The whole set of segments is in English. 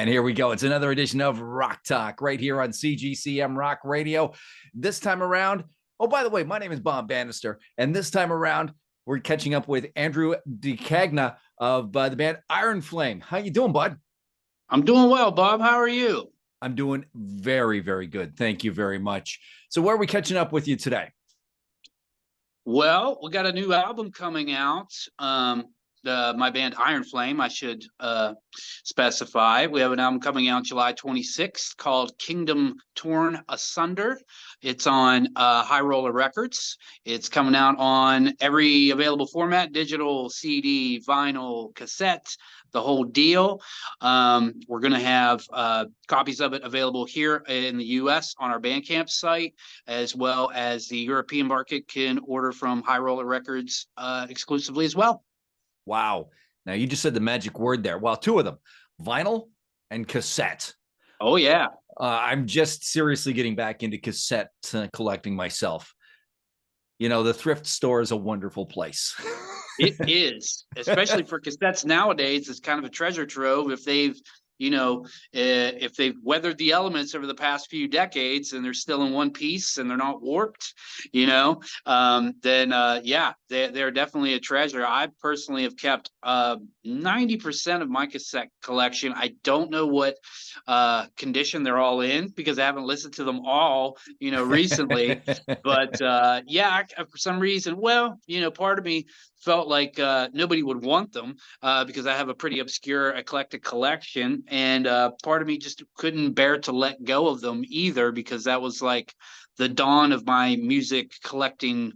And here we go. It's another edition of Rock Talk right here on CGCM Rock Radio. This time around, oh, by the way, my name is Bob Bannister. And this time around, we're catching up with Andrew DeCagna of the band Ironflame. How you doing, bud? I'm doing well, Bob. How are you? I'm doing very, very good. Thank you very much. So where are we catching up with you today? Well, we got a new album coming out. My band Ironflame, I should specify. We have an album coming out July 26th called Kingdom Torn Asunder. It's on High Roller Records. It's coming out on every available format: digital, CD, vinyl, cassette, the whole deal. We're going to have copies of it available here in the U.S. on our Bandcamp site, as well as the European market can order from High Roller Records exclusively as well. Wow. Now, you just said the magic word there. Well, two of them, vinyl and cassette. Oh, yeah. I'm just seriously getting back into cassette collecting myself. You know, the thrift store is a wonderful place. It is, especially for cassettes nowadays. It's kind of a treasure trove. If they've weathered the elements over the past few decades and they're still in one piece and they're not warped, then they're definitely a treasure. I personally have kept 90% of my cassette collection. I don't know what condition they're all in because I haven't listened to them all, recently. But for some reason, part of me felt like nobody would want them because I have a pretty obscure eclectic collection, and part of me just couldn't bear to let go of them either, because that was like the dawn of my music collecting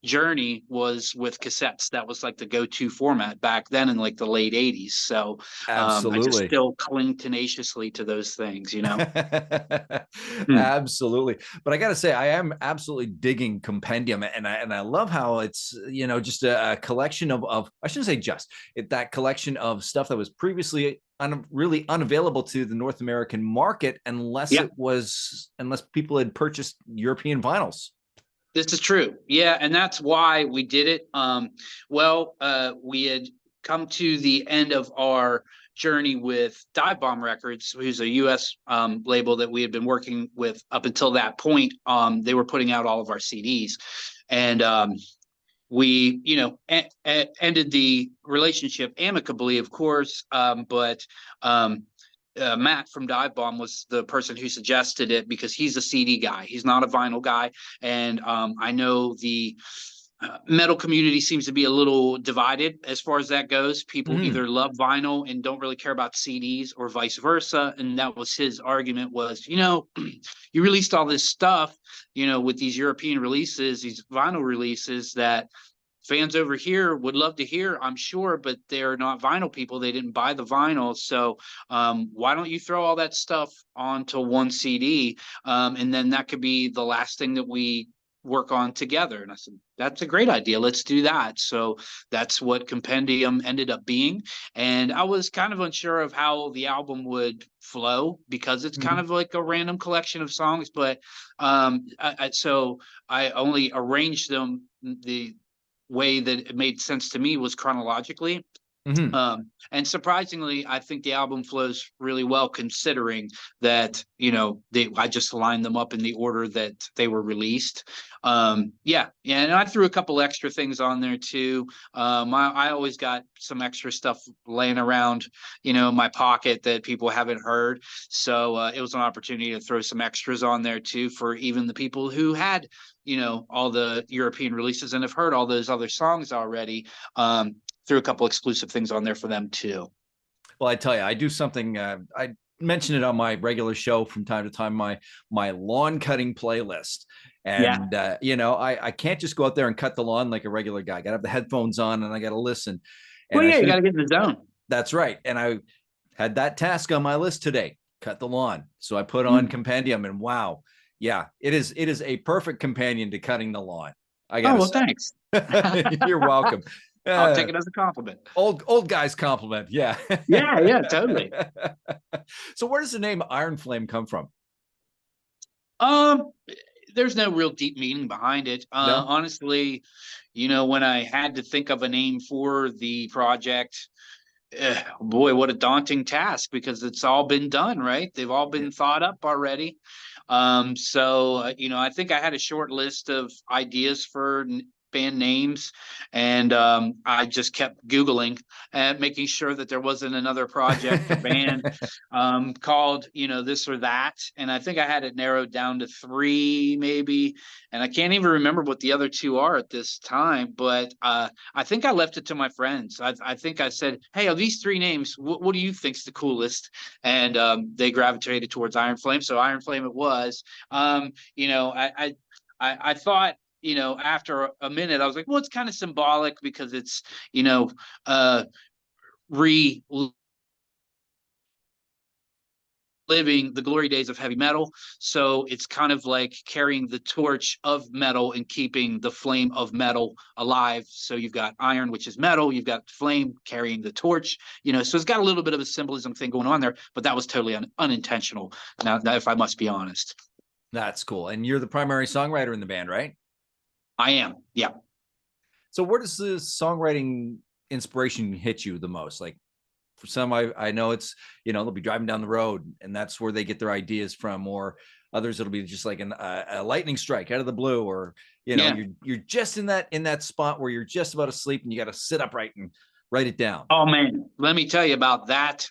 journey was with cassettes. That was like the go-to format back then in like the late 80s. So I just still cling tenaciously to those things, Absolutely. But I got to say, I am absolutely digging Compendium, and I love how it's, just a collection of I shouldn't say that collection of stuff that was previously really unavailable to the North American market unless people had purchased European vinyls. This is true. Yeah. And that's why we did it. We had come to the end of our journey with Dive Bomb Records, who's a U.S. label that we had been working with up until that point. They were putting out all of our CDs. And we, ended the relationship amicably, of course. But Matt from Dive Bomb was the person who suggested it because he's a CD guy. He's not a vinyl guy. And I know the metal community seems to be a little divided as far as that goes. People either love vinyl and don't really care about CDs, or vice versa. And that was his argument was, you released all this stuff, with these European releases, these vinyl releases that fans over here would love to hear, I'm sure, but they're not vinyl people. They didn't buy the vinyl. So why don't you throw all that stuff onto one CD? And then that could be the last thing that we work on together. And I said, that's a great idea. Let's do that. So that's what Compendium ended up being. And I was kind of unsure of how the album would flow because it's kind of like a random collection of songs. But so I only arranged them the way that it made sense to me was chronologically. And surprisingly, I think the album flows really well, considering that, I just lined them up in the order that they were released. And I threw a couple extra things on there too. I always got some extra stuff laying around, in my pocket that people haven't heard. So it was an opportunity to throw some extras on there too, for even the people who had, all the European releases and have heard all those other songs already. Threw a couple exclusive things on there for them too. Well, I tell you, I do something. I mention it on my regular show from time to time. My lawn cutting playlist, and I can't just go out there and cut the lawn like a regular guy. I got to have the headphones on and I got to listen. And you got to get in the zone. That's right. And I had that task on my list today: cut the lawn. So I put on Compendium, and wow, yeah, it is a perfect companion to cutting the lawn. I got. Thanks. You're welcome. I'll take it as a compliment. Old guy's compliment. Yeah. Yeah, totally. So where does the name Ironflame come from? There's no real deep meaning behind it. No? Honestly, when I had to think of a name for the project, boy, what a daunting task, because it's all been done, right? They've all been thought up already. I think I had a short list of ideas for band names, and I just kept Googling and making sure that there wasn't another project or band called, this or that. And I think I had it narrowed down to three, maybe. And I can't even remember what the other two are at this time, but I think I left it to my friends. I think I said, "Hey, of these three names, what do you think's the coolest?" And they gravitated towards Ironflame, so Ironflame it was. I thought, after a minute, I was like, well, it's kind of symbolic because it's, re living the glory days of heavy metal. So it's kind of like carrying the torch of metal and keeping the flame of metal alive. So you've got iron, which is metal, you've got flame carrying the torch, so it's got a little bit of a symbolism thing going on there, but that was totally unintentional. Now, if I must be honest. That's cool. And you're the primary songwriter in the band, right? I am. Yeah. So where does the songwriting inspiration hit you the most? Like, for some, I know it's, they'll be driving down the road and that's where they get their ideas from, or others it'll be just like a lightning strike out of the blue, or you're just in that spot where you're just about to sleep and you got to sit upright and write it down. Oh man, let me tell you about that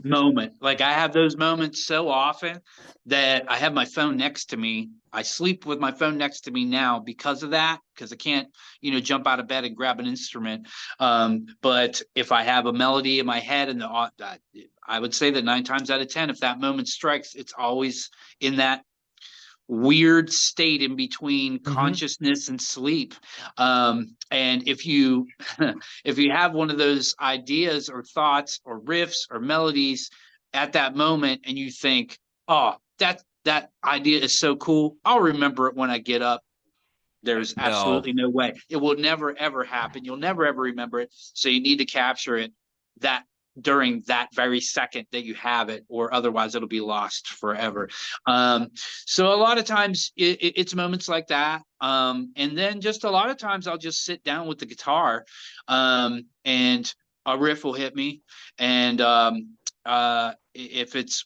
moment. Like, I have those moments so often that I have my phone next to me. I sleep with my phone next to me now because of that, because I can't, jump out of bed and grab an instrument. But if I have a melody in my head, and I would say that 9 times out of 10, if that moment strikes, it's always in that weird state in between consciousness and sleep. And if you if you have one of those ideas or thoughts or riffs or melodies at that moment, and you think, oh, that idea is so cool, I'll remember it when I get up. There's absolutely no way. It will never ever happen. You'll never ever remember it. So you need to capture it that during that very second that you have it, or otherwise it'll be lost forever. So a lot of times it's moments like that. And then just a lot of times I'll just sit down with the guitar, and a riff will hit me. And if it's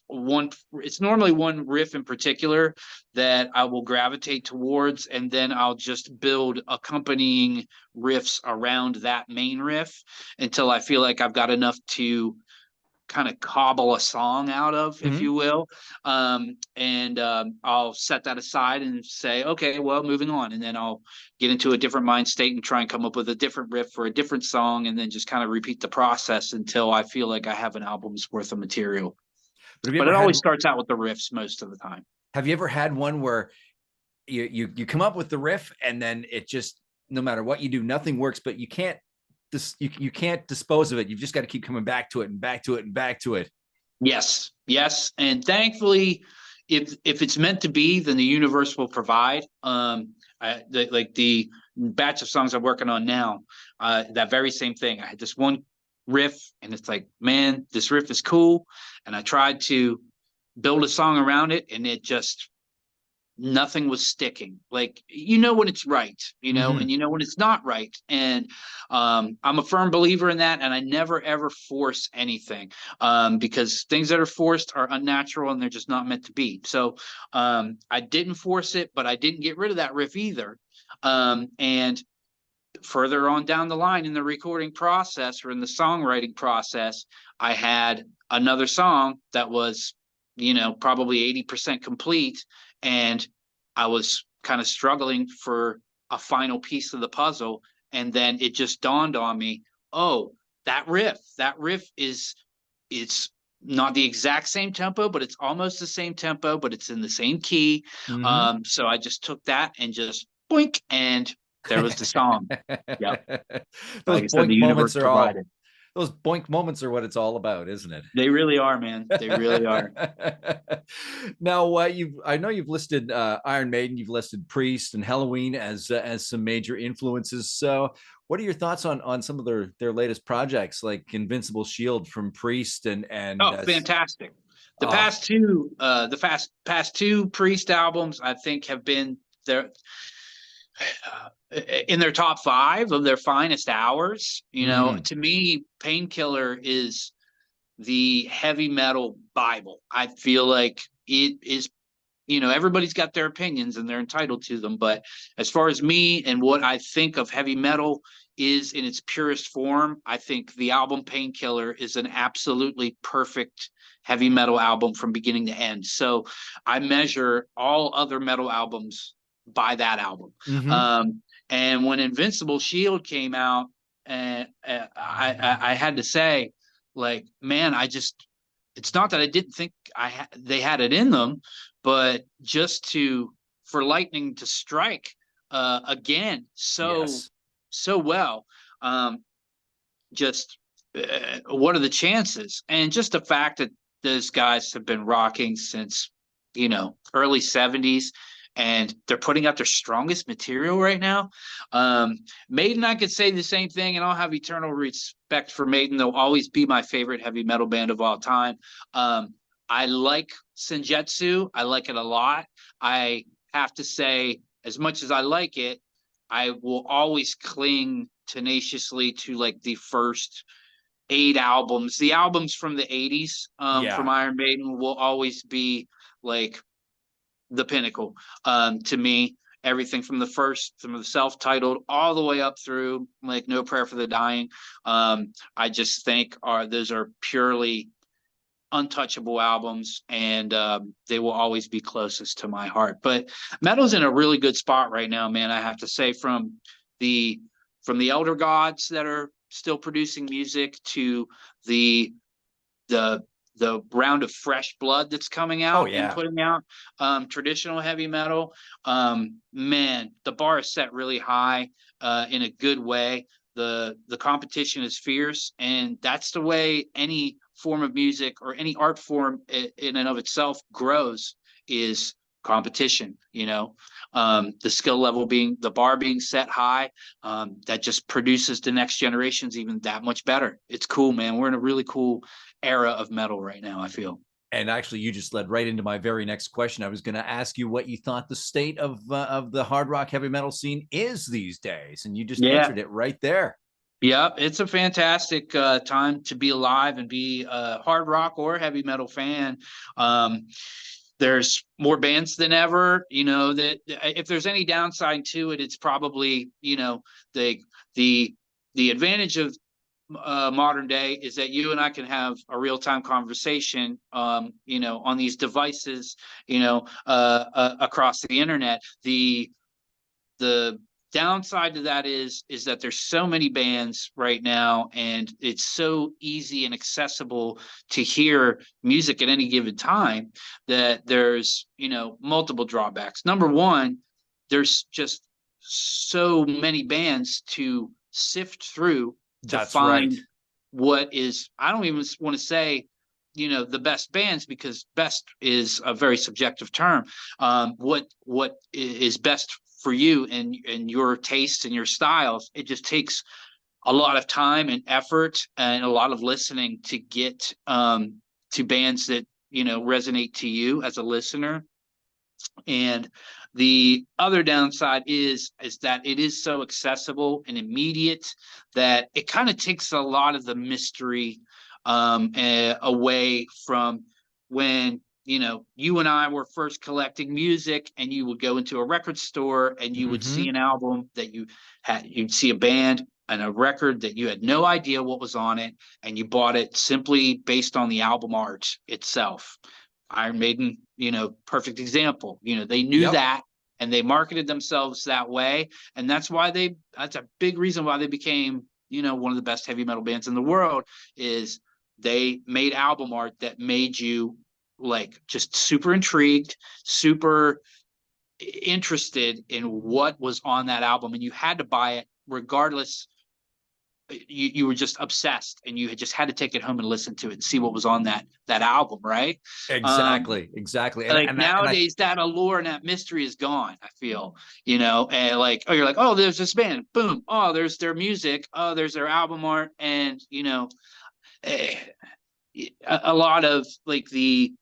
normally one riff in particular that I will gravitate towards, and then I'll just build accompanying riffs around that main riff until I feel like I've got enough to kind of cobble a song out of, if you will. I'll set that aside and say, okay, well, moving on. And then I'll get into a different mind state and try and come up with a different riff for a different song, and then just kind of repeat the process until I feel like I have an album's worth of material. But it always starts out with the riffs most of the time. Have you ever had one where you come up with the riff and then it just, no matter what you do, nothing works, but you can't dispose of it? You've just got to keep coming back to it and back to it and back to it. Yes. And thankfully, if it's meant to be, then the universe will provide. Like the batch of songs I'm working on now, that very same thing. I had this one riff, and it's like, man, this riff is cool. And I tried to build a song around it, and it just, nothing was sticking. Like, when it's right, and when it's not right. And I'm a firm believer in that, and I never ever force anything, because things that are forced are unnatural and they're just not meant to be. So I didn't force it, but I didn't get rid of that riff either. And further on down the line in the recording process, or in the songwriting process, I had another song that was, probably 80% complete, and I was kind of struggling for a final piece of the puzzle. And then it just dawned on me, oh, that riff it's not the exact same tempo, but it's almost the same tempo, but it's in the same key. So I just took that and just boink, and there was the song. Yeah. Those like I said, the universe provided. Those boink moments are what it's all about, isn't it? They really are, man. They really are. Now, I know you've listed Iron Maiden, you've listed Priest and Halloween as some major influences. So, what are your thoughts on some of their latest projects, like Invincible Shield from Priest and fantastic. The past two Priest albums, I think, have been in their top 5 of their finest hours. Hmm. To me, Painkiller is the heavy metal Bible. I feel like it is, everybody's got their opinions and they're entitled to them. But as far as me and what I think of heavy metal is in its purest form, I think the album Painkiller is an absolutely perfect heavy metal album from beginning to end. So I measure all other metal albums by that album. Hmm. And when Invincible Shield came out, and I had to say, like, man, it's not that I didn't think they had it in them, but just for lightning to strike again Yes. so well, um, just what are the chances? And just the fact that those guys have been rocking since early 70s, and they're putting out their strongest material right now. Maiden, I could say the same thing, and I'll have eternal respect for Maiden. They'll always be my favorite heavy metal band of all time. I like Senjutsu. I like it a lot. I have to say, as much as I like it, I will always cling tenaciously to like the first 8 albums. The albums from the 80s from Yeah. Iron Maiden will always be like the pinnacle to me. Everything from the self-titled all the way up through like No Prayer for the Dying. I just think those are purely untouchable albums, and they will always be closest to my heart. But metal's in a really good spot right now, man. I have to say, the the elder gods that are still producing music to the the round of fresh blood that's coming Oh out and yeah. putting out traditional heavy metal. Man, the bar is set really high in a good way. The competition is fierce, and that's the way any form of music or any art form in and of itself grows, is competition. The skill level being, the bar being set high, that just produces the next generations even that much better. It's cool, man. We're in a really cool era of metal right now, I feel. And actually, you just led right into my very next question. I was going to ask you what you thought the state of the hard rock heavy metal scene is these days, and you just Yeah. answered it right there. Yeah, it's a fantastic time to be alive and be a hard rock or heavy metal fan. Um, there's more bands than ever. That if there's any downside to it, it's probably the the the advantage of modern day is that you and I can have a real time conversation, on these devices, across the internet. The downside to that is that there's so many bands right now, and it's so easy and accessible to hear music at any given time, that there's multiple drawbacks. Number one, there's just so many bands to sift through to That's right. find what is, I don't even want to say the best bands, because best is a very subjective term. What is best for you and your tastes and your styles? It just takes a lot of time and effort and a lot of listening to get to bands that resonate to you as a listener. And the other downside is that it is so accessible and immediate that it kind of takes a lot of the mystery away from when you and I were first collecting music, and you would go into a record store and you would see Hmm. an album that you'd see a band and a record that you had no idea what was on it, and you bought it simply based on the album art itself. Iron Maiden, perfect example. They knew Yep. that, and they marketed themselves that way, and that's a big reason why they became, one of the best heavy metal bands in the world. Is they made album art that made you like just super intrigued, super interested in what was on that album, and you had to buy it regardless. You were just obsessed, and you had just had to take it home and listen to it and see what was on that album, right? um Exactly. Exactly. And like and I nowadays, that allure and that mystery is gone, I feel. And like, oh, you're like, oh, there's this band, boom, oh, there's their music, oh, there's their album art. And eh, a lot of like the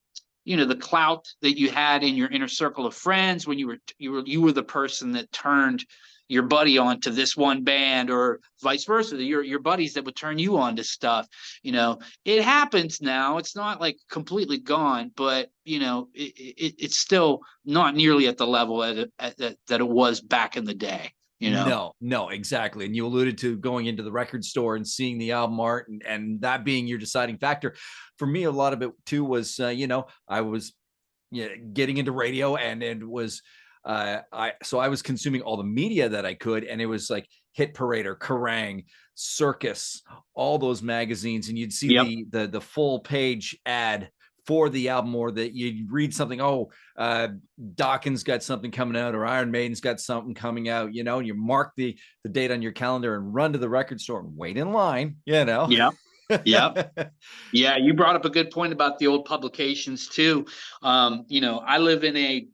the clout that you had in your inner circle of friends when you were the person that turned your buddy on to this one band, or vice versa, your buddies that would turn you on to stuff. It happens now. It's not like completely gone, but it's still not nearly at the level that it was back in the day. No, exactly. And you alluded to going into the record store and seeing the album art, and that being your deciding factor. For me, a lot of it too was, I was getting into radio, and it was, I was consuming all the media that I could, and it was like Hit Parade or Kerrang, Circus, all those magazines, and you'd see Yep. the full page ad for the album, or that you read something, Dawkins got something coming out, or Iron Maiden's got something coming out, and you mark the date on your calendar and run to the record store and wait in line. Yeah. Yeah, you brought up a good point about the old publications too. I live in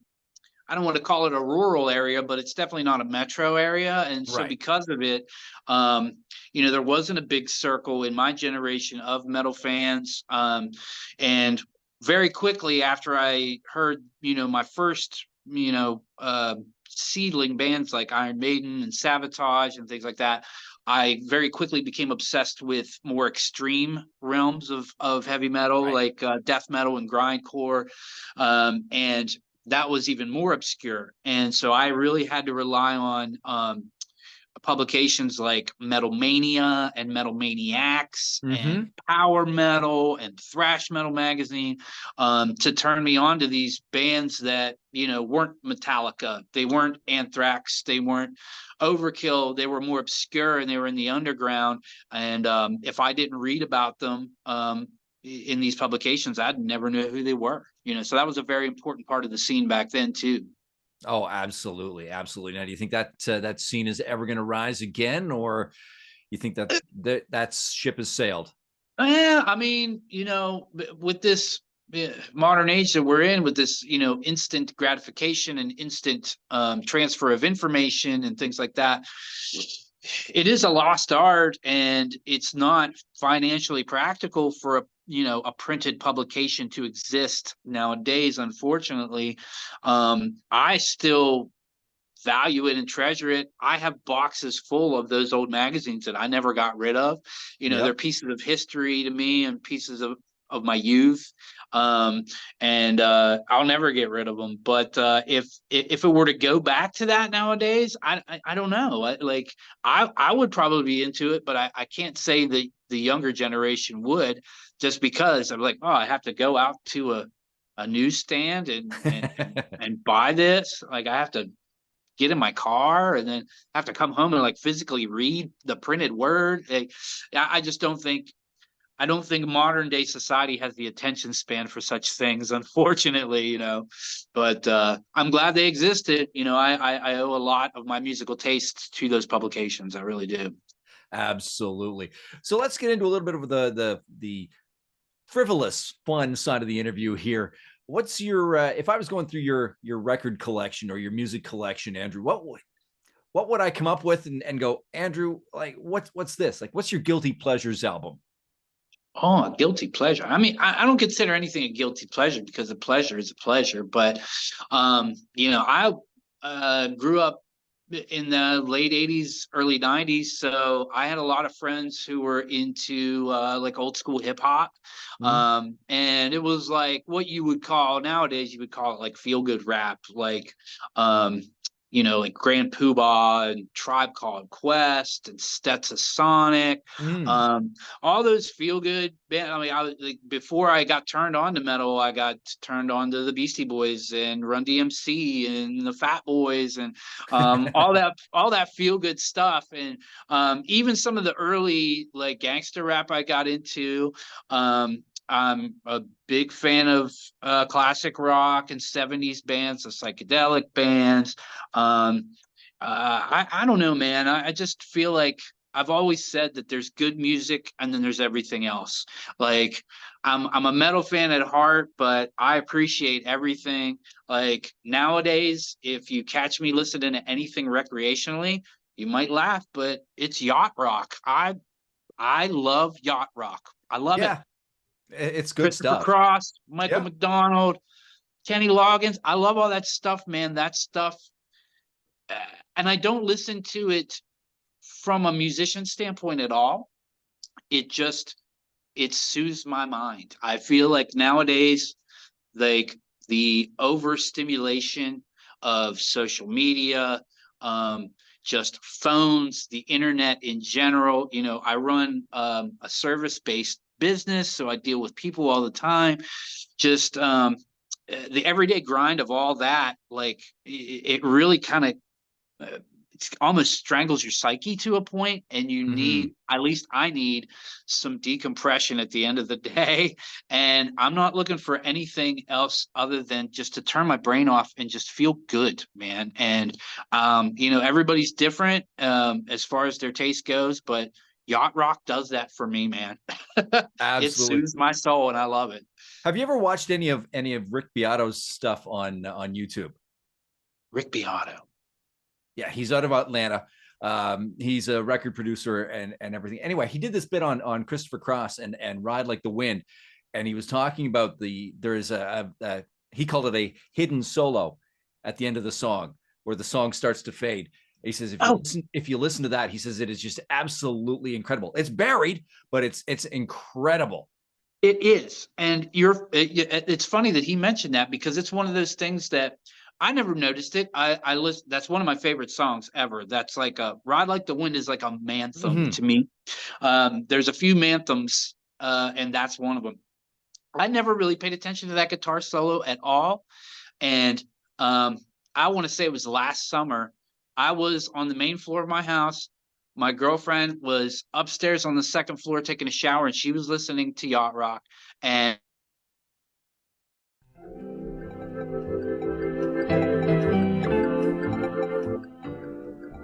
I don't want to call it a rural area, but it's definitely not a metro area. And so Right. because of it, there wasn't a big circle in my generation of metal fans. And very quickly after I heard, my first, seedling bands like Iron Maiden and Sabotage and things like that, I very quickly became obsessed with more extreme realms of heavy metal, Right. like death metal and grindcore. And that was even more obscure. And so I really had to rely on publications like Metal Mania and Metal Maniacs and Power Metal and Thrash Metal Magazine to turn me on to these bands that, weren't Metallica, they weren't Anthrax, they weren't Overkill, they were more obscure and they were in the underground. And if I didn't read about them in these publications, I'd never knew who they were. So that was a very important part of the scene back then too. Oh, absolutely, absolutely. Now, do you think that that scene is ever going to rise again, or you think that ship has sailed? Yeah, I mean, with this modern age that we're in, with this, instant gratification and instant transfer of information and things like that, it is a lost art, and it's not financially practical for a printed publication to exist nowadays, unfortunately. I still value it and treasure it. I have boxes full of those old magazines that I never got rid of. They're Yep. pieces of history to me and pieces of my youth. And I'll never get rid of them. But if it were to go back to that nowadays, I don't know. I would probably be into it, but I can't say that the younger generation would, just because I'm like, oh, I have to go out to a newsstand and buy this. Like, I have to get in my car and then have to come home and like physically read the printed word. I just I don't think modern day society has the attention span for such things, unfortunately. But I'm glad they existed. I owe a lot of my musical tastes to those publications. I really do. Absolutely. So let's get into a little bit of the frivolous, fun side of the interview here. What's your if I was going through your record collection or your music collection, Andrew, what would I come up with and go, Andrew, like what's this? Like, what's your guilty pleasures album? Oh, a guilty pleasure. I mean, I don't consider anything a guilty pleasure because a pleasure is a pleasure. But, I grew up in the late 80s, early 90s. So I had a lot of friends who were into like old school hip hop. Mm. And it was like what you would call nowadays, you would call it like feel good rap, um, like Grand Poobah and Tribe Called Quest and Stetsasonic, Mm. um, all those feel good band. I mean, like, before I got turned on to metal, I got turned on to the Beastie Boys and Run DMC and the Fat Boys and all that feel good stuff. And even some of the early like gangster rap I got into. I'm a big fan of classic rock and 70s bands, the psychedelic bands. I don't know, man. I just feel like I've always said that there's good music and then there's everything else. Like, I'm a metal fan at heart, but I appreciate everything. Like, nowadays, if you catch me listening to anything recreationally, you might laugh, but it's yacht rock. I love yacht rock. I love it. Yeah. It's good Christopher stuff. Cross, Michael Yeah. McDonald, Kenny Loggins. I love all that stuff, man. That stuff, uh, and I don't listen to it from a musician standpoint at all. It just it soothes my mind. I feel like nowadays, like the overstimulation of social media, um, just phones, the internet in general. You know, I run a service-based business, so I deal with people all the time. Just the everyday grind of all that, like it really kind of uh, it almost strangles your psyche to a point, and you Mm-hmm. need, at least I need, some decompression at the end of the day. And I'm not looking for anything else other than just to turn my brain off and just feel good, man. And you know, everybody's different as far as their taste goes, but yacht rock does that for me, man. It Absolutely. soothes my soul, and I love it. Have you ever watched any of Rick Beato's stuff on YouTube? Rick Beato. Yeah, he's out of Atlanta. He's a record producer and everything. Anyway, he did this bit on Christopher Cross and Ride Like the Wind, and he was talking about there is a he called it a hidden solo at the end of the song where the song starts to fade. He says Oh, if you listen to that, he says it is just absolutely incredible. It's buried, but it's incredible. it is. And it's funny that he mentioned that, because it's one of those things that I never noticed it. I listen, that's one of my favorite songs ever. That's like a Ride Like the Wind is like a manthem Mm-hmm. to me. There's a few manthems, and that's one of them. I never really paid attention to that guitar solo at all. And I want to say it was last summer. I was on the main floor of my house. My girlfriend was upstairs on the second floor taking a shower, and she was listening to yacht rock. And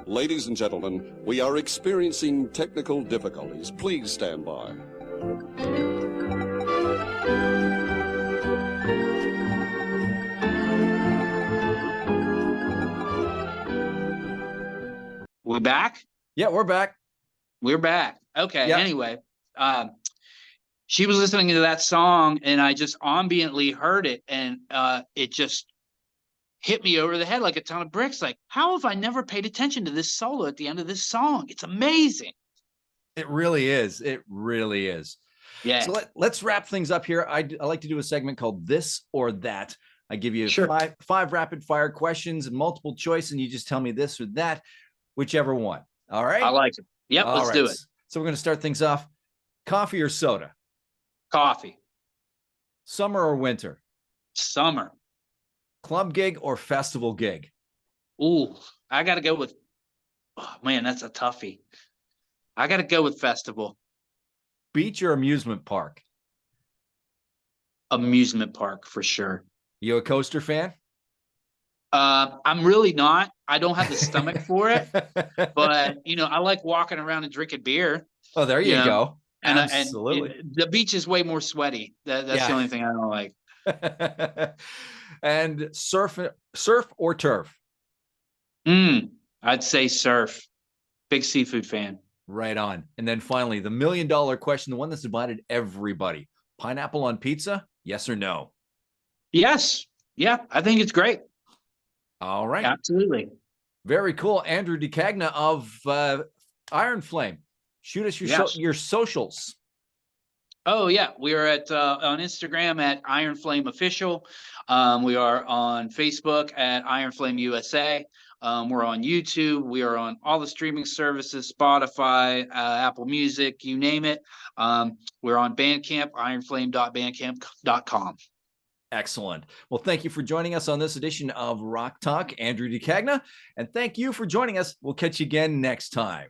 Ladies and gentlemen, we are experiencing technical difficulties. Please stand by. we're back. Yeah, we're back. We're back. Okay. Yeah. Anyway, she was listening to that song, and I just ambiently heard it, and it just hit me over the head like a ton of bricks. Like, how have I never paid attention to this solo at the end of this song? It's amazing. It really is. It really is. Yeah. So let's wrap things up here. I like to do a segment called This or That. I give you Sure. five rapid fire questions and multiple choice, and you just tell me this or that, whichever one. All right. I like it. Yep. All Let's right. do it. So we're going to start things off. Coffee or soda? Coffee. Summer or winter? Summer. Club gig or festival gig? Ooh, I got to go with, oh man, that's a toughie. I got to go with festival. Beach or amusement park? Amusement park for sure. You a coaster fan? I'm really not. I don't have the stomach for it, but you know, I like walking around and drinking beer. Oh, there you go. And Absolutely. the beach is way more sweaty. That's the only thing I don't like. And surf or turf? I'd say surf. Big seafood fan. Right on. And then finally, the $1 million question, the one that's divided everybody. Pineapple on pizza? Yes or no? Yes. Yeah, I think it's great. All right. Absolutely. Very cool. Andrew DeCagna of Ironflame. Shoot us your socials. Oh yeah, we are at on Instagram at Ironflame Official. We are on Facebook at Ironflame USA. We're on YouTube. We are on all the streaming services: Spotify, Apple Music, you name it. We're on Bandcamp, ironflame.bandcamp.com. Excellent. Well, thank you for joining us on this edition of Rock Talk, Andrew DeCagna, and thank you for joining us. We'll catch you again next time.